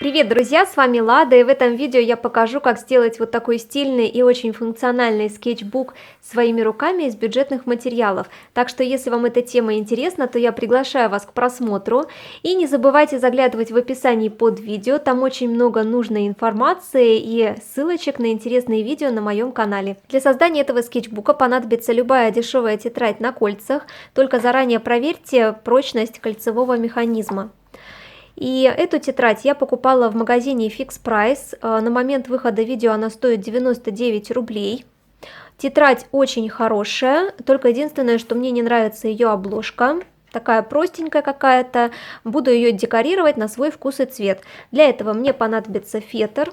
Привет, друзья, с вами Лада, и в этом видео я покажу, как сделать вот такой стильный и очень функциональный скетчбук своими руками из бюджетных материалов. Так что, если вам эта тема интересна, то я приглашаю вас к просмотру. И не забывайте заглядывать в описании под видео, там очень много нужной информации и ссылочек на интересные видео на моем канале. Для создания этого скетчбука понадобится любая дешевая тетрадь на кольцах, только заранее проверьте прочность кольцевого механизма. И эту тетрадь я покупала в магазине Fix Price. На момент выхода видео она стоит 99 рублей. Тетрадь очень хорошая, только единственное, что мне не нравится ее обложка. Такая простенькая какая-то. Буду ее декорировать на свой вкус и цвет. Для этого мне понадобится фетр.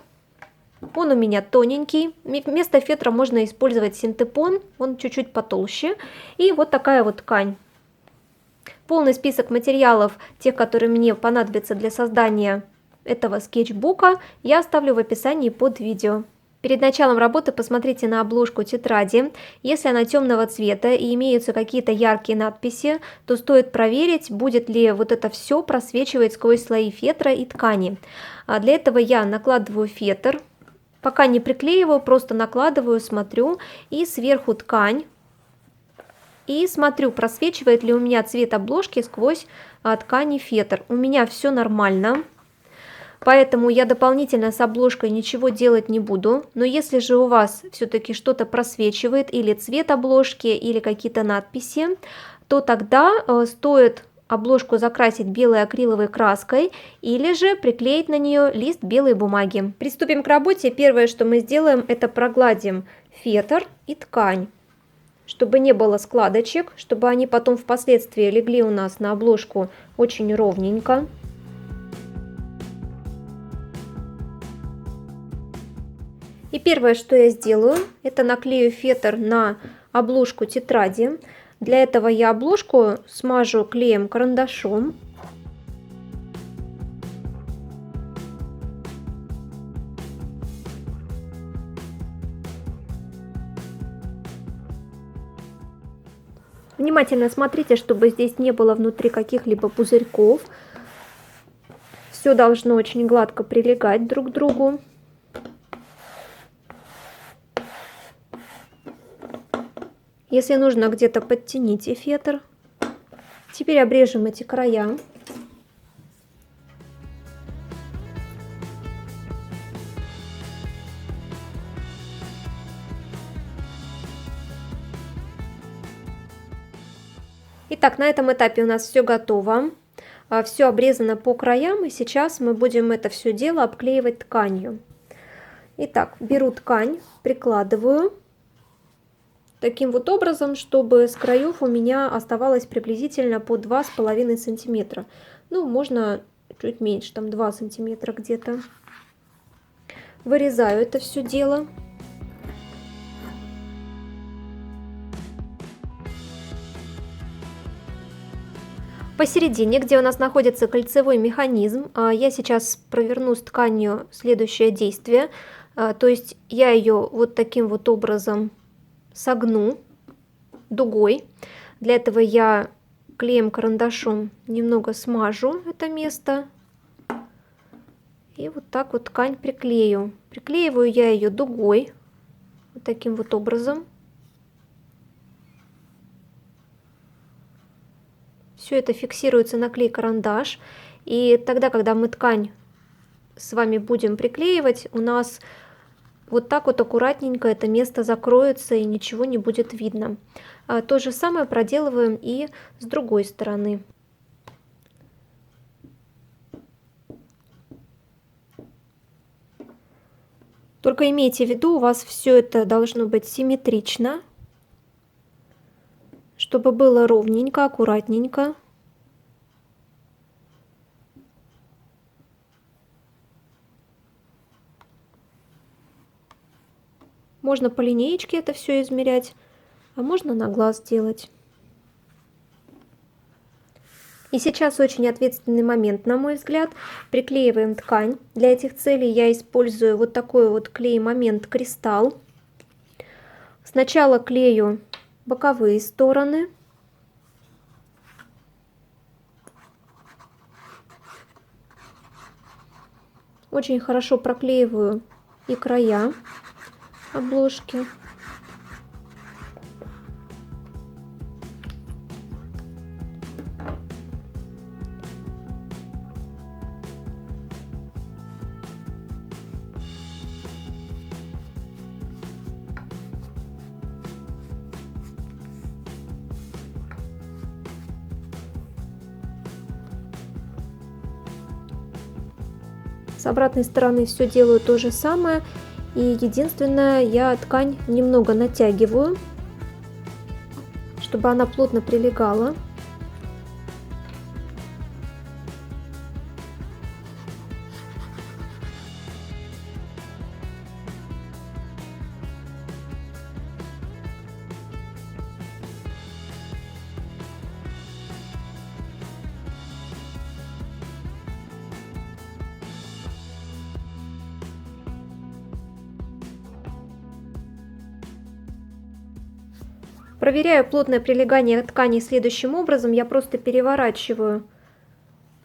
Он у меня тоненький. Вместо фетра можно использовать синтепон. Он чуть-чуть потолще. И вот такая вот ткань. Полный список материалов, тех, которые мне понадобятся для создания этого скетчбука, я оставлю в описании под видео. Перед началом работы посмотрите на обложку тетради. Если она темного цвета и имеются какие-то яркие надписи, то стоит проверить, будет ли вот это все просвечивать сквозь слои фетра и ткани. Для этого я накладываю фетр, пока не приклеиваю, просто накладываю, смотрю, и сверху ткань. И смотрю, просвечивает ли у меня цвет обложки сквозь ткани фетр. У меня все нормально, поэтому я дополнительно с обложкой ничего делать не буду. Но если же у вас все-таки что-то просвечивает, или цвет обложки, или какие-то надписи, то тогда стоит обложку закрасить белой акриловой краской или же приклеить на нее лист белой бумаги. Приступим к работе. Первое, что мы сделаем, это прогладим фетр и ткань, чтобы не было складочек, чтобы они потом впоследствии легли у нас на обложку очень ровненько. И первое, что я сделаю, это наклею фетр на обложку тетради. Для этого я обложку смажу клеем карандашом. Внимательно смотрите, чтобы здесь не было внутри каких-либо пузырьков. Все должно очень гладко прилегать друг к другу. Если нужно где-то, подтяните фетр. Теперь обрежем эти края. Итак, на этом этапе у нас все готово. Все обрезано по краям, и сейчас мы будем это все дело обклеивать тканью. Итак, беру ткань, прикладываю таким вот образом, чтобы с краев у меня оставалось приблизительно по 2,5 сантиметра. Ну, можно чуть меньше, там 2 сантиметра где-то. Вырезаю это все дело. Посередине, где у нас находится кольцевой механизм, я сейчас проверну с тканью следующее действие. То есть я ее вот таким вот образом согну дугой. Для этого я клеем карандашом немного смажу это место. И вот так вот ткань приклею. Приклеиваю я ее дугой, вот таким вот образом. Все это фиксируется на клей-карандаш. И тогда, когда мы ткань с вами будем приклеивать, у нас вот так вот аккуратненько это место закроется и ничего не будет видно. То же самое проделываем и с другой стороны. Только имейте в виду, у вас все это должно быть симметрично, чтобы было ровненько, аккуратненько. Можно по линеечке это все измерять, а можно на глаз делать. И сейчас очень ответственный момент, на мой взгляд. Приклеиваем ткань. Для этих целей я использую вот такой вот клей-момент кристалл. Сначала клею боковые стороны. Очень хорошо проклеиваю и края обложки. С обратной стороны все делаю то же самое. И единственное, я ткань немного натягиваю, чтобы она плотно прилегала. Проверяю плотное прилегание ткани следующим образом. Я просто переворачиваю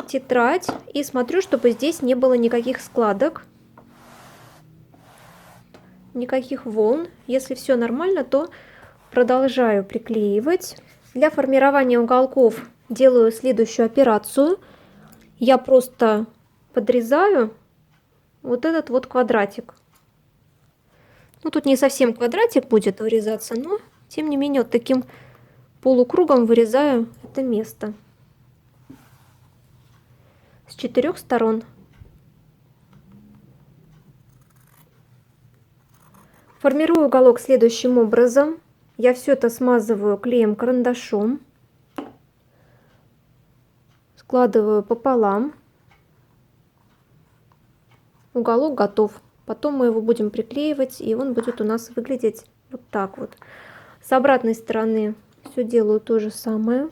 тетрадь и смотрю, чтобы здесь не было никаких складок, никаких волн. Если все нормально, то продолжаю приклеивать. Для формирования уголков делаю следующую операцию. Я просто подрезаю вот этот вот квадратик. Ну, тут не совсем квадратик будет вырезаться, но тем не менее вот таким полукругом вырезаю это место с 4 сторон. Формирую уголок следующим образом. Я все это смазываю клеем карандашом, складываю пополам. Уголок готов. Потом мы его будем приклеивать, и он будет у нас выглядеть вот так вот. С обратной стороны все делаю то же самое.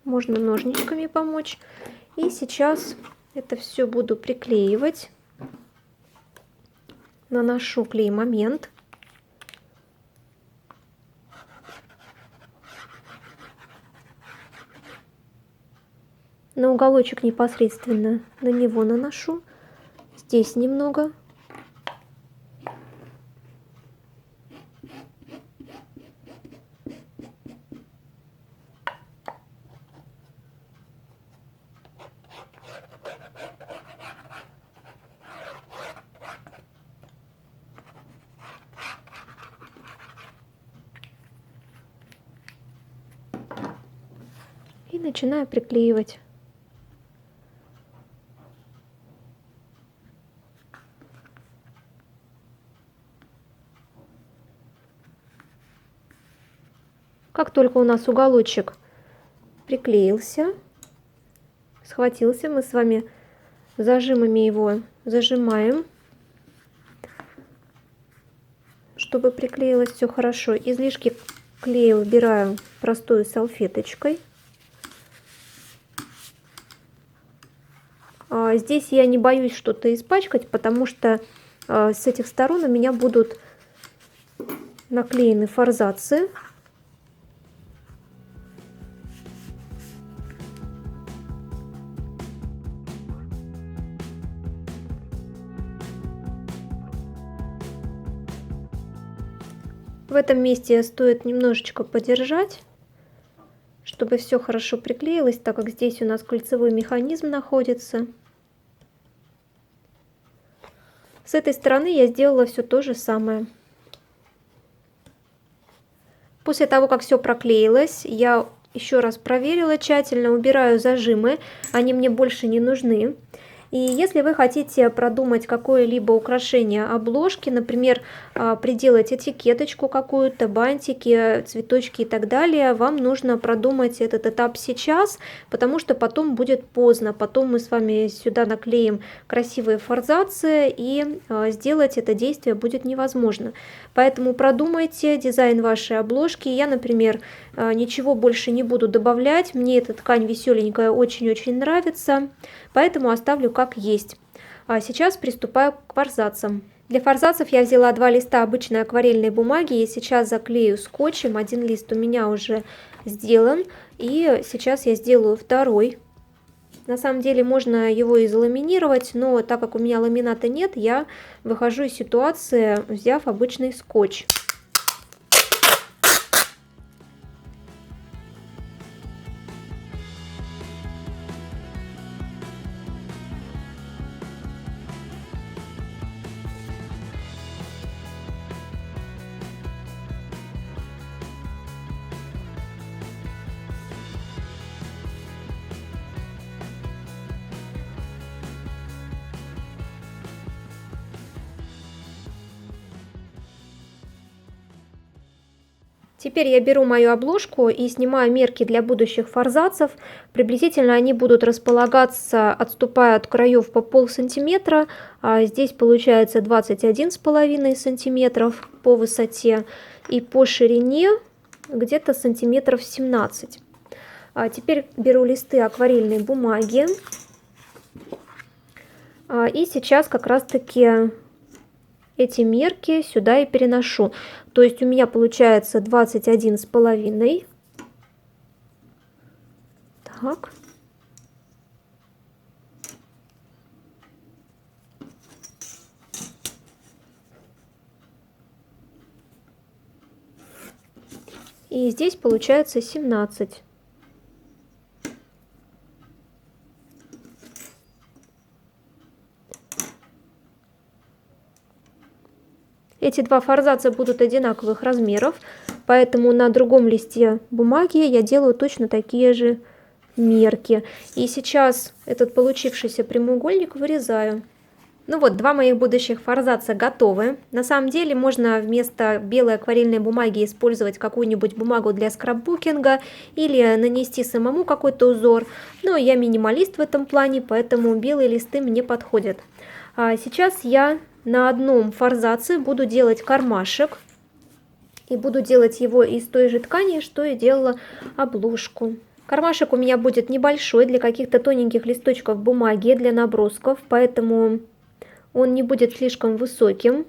Можно ножничками помочь. И сейчас это все буду приклеивать. Наношу клей-момент. На уголочек непосредственно на него наношу. Здесь немного. И начинаю приклеивать. Как только у нас уголочек приклеился, схватился, мы с вами зажимами его зажимаем, чтобы приклеилось все хорошо. Излишки клея убираю простой салфеточкой. Здесь я не боюсь что-то испачкать, потому что с этих сторон у меня будут наклеены форзации. В этом месте стоит немножечко подержать, чтобы все хорошо приклеилось, так как здесь у нас кольцевой механизм находится. С этой стороны я сделала все то же самое. После того, как все проклеилось, я еще раз проверила тщательно, убираю зажимы, они мне больше не нужны. И если вы хотите продумать какое-либо украшение обложки, например, приделать этикеточку какую-то, бантики, цветочки и так далее, вам нужно продумать этот этап сейчас, потому что потом будет поздно. Потом мы с вами сюда наклеим красивые форзации, и сделать это действие будет невозможно. Поэтому продумайте дизайн вашей обложки. Я, например, ничего больше не буду добавлять. Мне эта ткань веселенькая очень-очень нравится, поэтому оставлю как есть. А сейчас приступаю к форзацам. Для форзацев я взяла 2 листа обычной акварельной бумаги и сейчас заклею скотчем. Один лист у меня уже сделан, и сейчас я сделаю второй. На самом деле можно его и заламинировать, но так как у меня ламината нет, я выхожу из ситуации, взяв обычный скотч. Теперь я беру мою обложку и снимаю мерки для будущих форзацев. Приблизительно они будут располагаться, отступая от краев по полсантиметра. Здесь получается 21,5 сантиметров по высоте и по ширине где-то сантиметров 17. Теперь беру листы акварельной бумаги. И сейчас как раз-таки эти мерки сюда и переношу. То есть у меня получается 21,5. Так. И здесь получается 17. Эти два форзаца будут одинаковых размеров, поэтому на другом листе бумаги я делаю точно такие же мерки. И сейчас этот получившийся прямоугольник вырезаю. Ну вот, два моих будущих форзаца готовы. На самом деле можно вместо белой акварельной бумаги использовать какую-нибудь бумагу для скрапбукинга или нанести самому какой-то узор. Но я минималист в этом плане, поэтому белые листы мне подходят. Сейчас я на одном форзаце буду делать кармашек. И буду делать его из той же ткани, что и делала обложку. Кармашек у меня будет небольшой, для каких-то тоненьких листочков бумаги, для набросков, поэтому он не будет слишком высоким.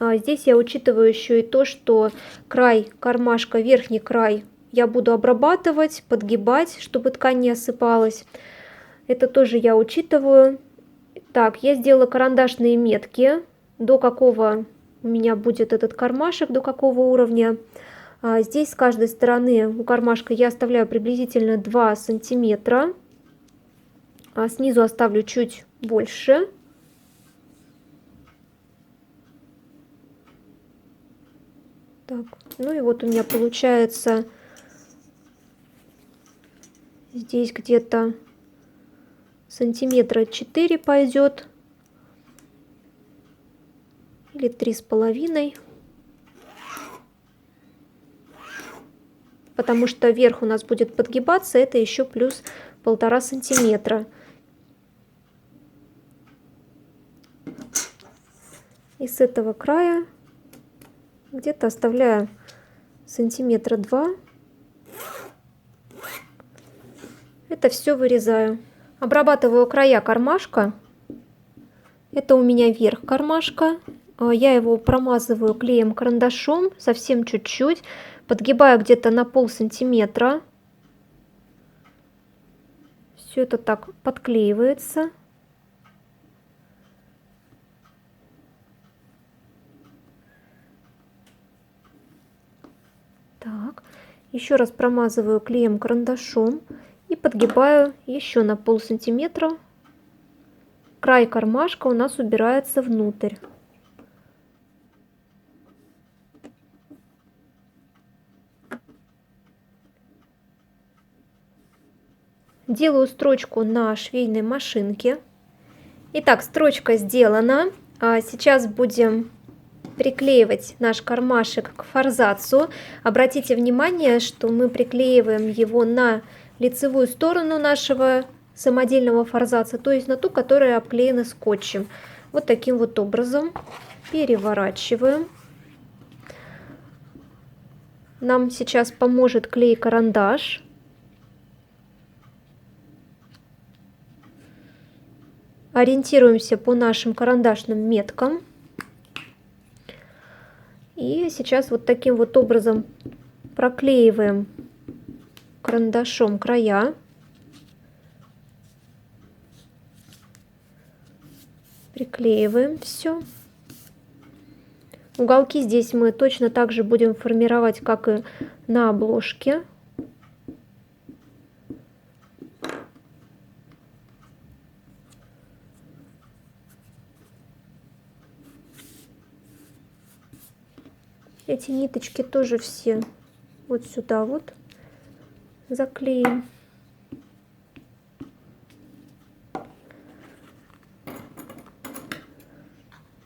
Здесь я учитываю еще и то, что край кармашка, верхний край, я буду обрабатывать, подгибать, чтобы ткань не осыпалась. Это тоже я учитываю. Так, я сделала карандашные метки, до какого у меня будет этот кармашек, до какого уровня. Здесь с каждой стороны у кармашка я оставляю приблизительно 2 сантиметра. Снизу оставлю чуть больше. Так, ну и вот у меня получается здесь где-то сантиметра 4 пойдет. Или 3,5. Потому что верх у нас будет подгибаться, это еще плюс 1,5 сантиметра. И с этого края где-то оставляю сантиметра 2. Это все вырезаю. Обрабатываю края кармашка. Это у меня верх кармашка. Я его промазываю клеем-карандашом, совсем чуть-чуть. Подгибаю где-то на полсантиметра. Все это так подклеивается. Так, еще раз промазываю клеем-карандашом и подгибаю еще на полсантиметра. Край кармашка у нас убирается внутрь. Делаю строчку на швейной машинке. Итак, строчка сделана. Сейчас будем приклеивать наш кармашек к форзацу. Обратите внимание, что мы приклеиваем его на лицевую сторону нашего самодельного форзаца, то есть на ту, которая обклеена скотчем. Вот таким вот образом переворачиваем. Нам сейчас поможет клей-карандаш. Ориентируемся по нашим карандашным меткам. И сейчас вот таким вот образом проклеиваем карандашом края. Приклеиваем все. Уголки здесь мы точно так же будем формировать, как и на обложке. Эти ниточки тоже все вот сюда вот заклеим.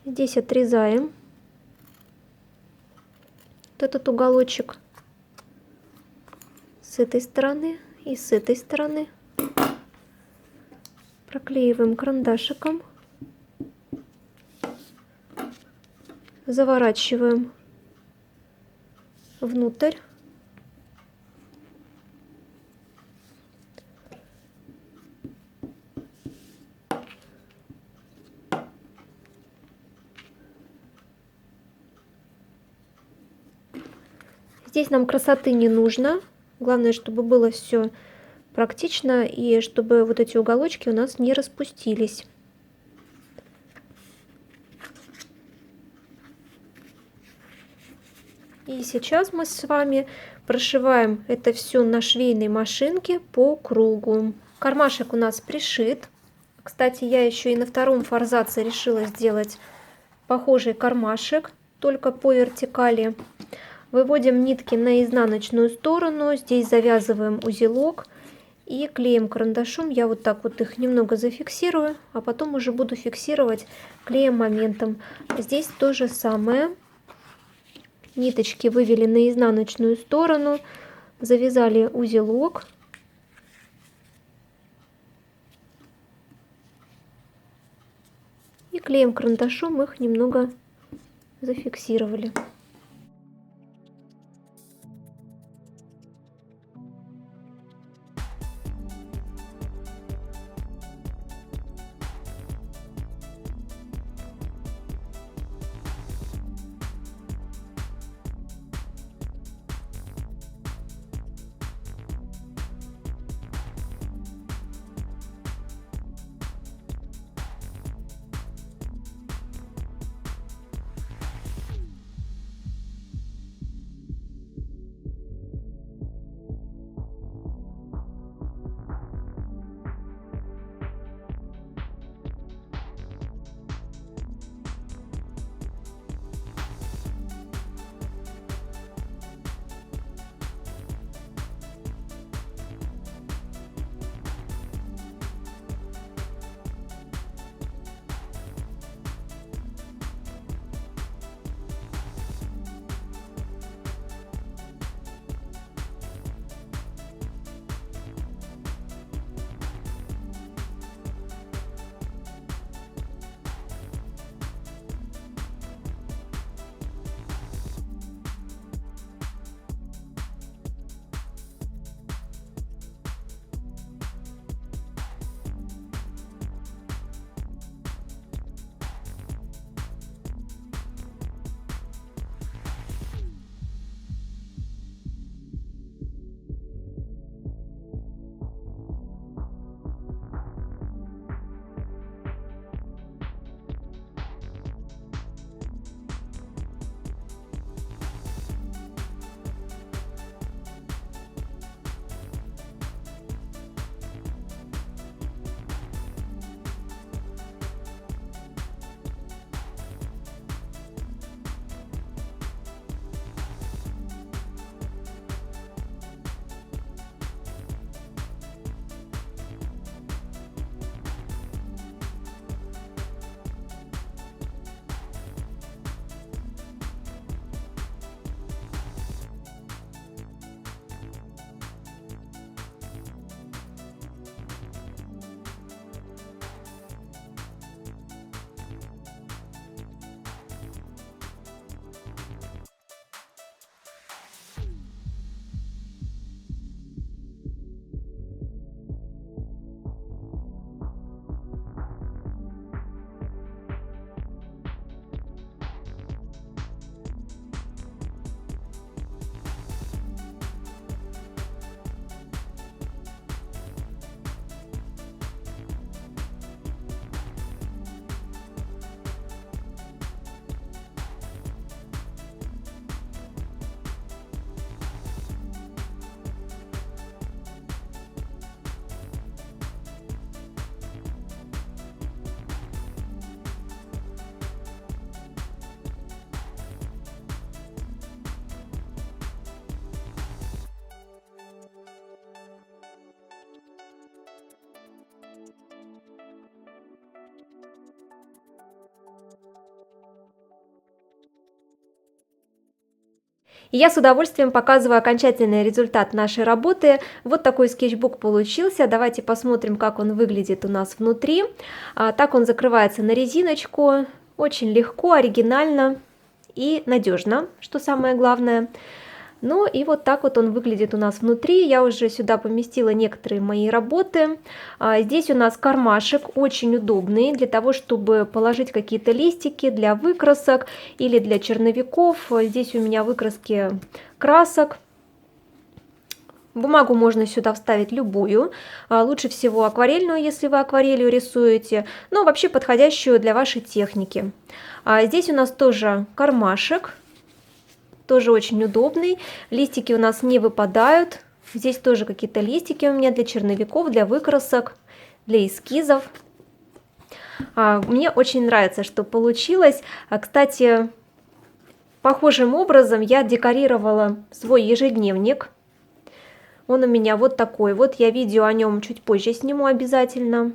Здесь отрезаем вот этот уголочек с этой стороны и с этой стороны. Проклеиваем карандашиком. Заворачиваем внутрь. Здесь нам красоты не нужно. Главное, чтобы было все практично и чтобы вот эти уголочки у нас не распустились. И сейчас мы с вами прошиваем это все на швейной машинке по кругу. Кармашек у нас пришит. Кстати, я еще и на втором форзаце решила сделать похожий кармашек, только по вертикали. Выводим нитки на изнаночную сторону, здесь завязываем узелок и клеем карандашом. Я вот так вот их немного зафиксирую, а потом уже буду фиксировать клеем моментом. Здесь то же самое. Ниточки вывели на изнаночную сторону, завязали узелок. И клеем карандашом их немного зафиксировали. И я с удовольствием показываю окончательный результат нашей работы. Вот такой скетчбук получился. Давайте посмотрим, как он выглядит у нас внутри. Так он закрывается на резиночку. Очень легко, оригинально и надежно, что самое главное. Ну и вот так вот он выглядит у нас внутри. Я уже сюда поместила некоторые мои работы. Здесь у нас кармашек очень удобный для того, чтобы положить какие-то листики для выкрасок или для черновиков. Здесь у меня выкраски красок. Бумагу можно сюда вставить любую, лучше всего акварельную, если вы акварелью рисуете, но вообще подходящую для вашей техники. Здесь у нас тоже кармашек. Тоже очень удобный. Листики у нас не выпадают. Здесь тоже какие-то листики у меня для черновиков, для выкрасок, для эскизов. Мне очень нравится, что получилось. Кстати, похожим образом я декорировала свой ежедневник. Он у меня вот такой вот. Я видео о нем чуть позже сниму обязательно.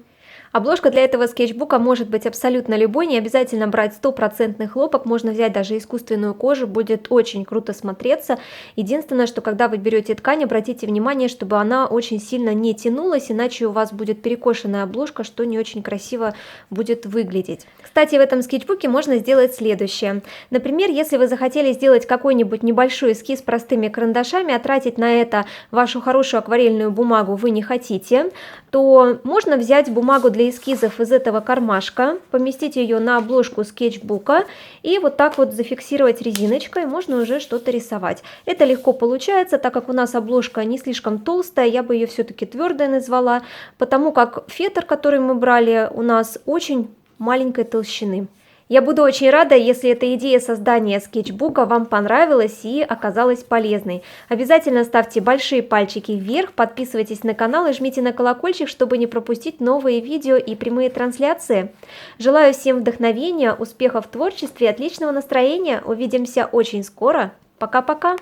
Обложка для этого скетчбука может быть абсолютно любой, не обязательно брать стопроцентный хлопок, можно взять даже искусственную кожу, будет очень круто смотреться. Единственное, что когда вы берете ткань, обратите внимание, чтобы она очень сильно не тянулась, иначе у вас будет перекошенная обложка, что не очень красиво будет выглядеть. Кстати, в этом скетчбуке можно сделать следующее. Например, если вы захотели сделать какой-нибудь небольшой эскиз простыми карандашами, а тратить на это вашу хорошую акварельную бумагу вы не хотите, то можно взять бумагу для эскизов из этого кармашка, поместить ее на обложку скетчбука и вот так вот зафиксировать резиночкой, можно уже что-то рисовать. Это легко получается, так как у нас обложка не слишком толстая, я бы ее все-таки твердой назвала, потому как фетр, который мы брали, у нас очень маленькой толщины. Я буду очень рада, если эта идея создания скетчбука вам понравилась и оказалась полезной. Обязательно ставьте большие пальчики вверх, подписывайтесь на канал и жмите на колокольчик, чтобы не пропустить новые видео и прямые трансляции. Желаю всем вдохновения, успехов в творчестве и отличного настроения. Увидимся очень скоро. Пока-пока!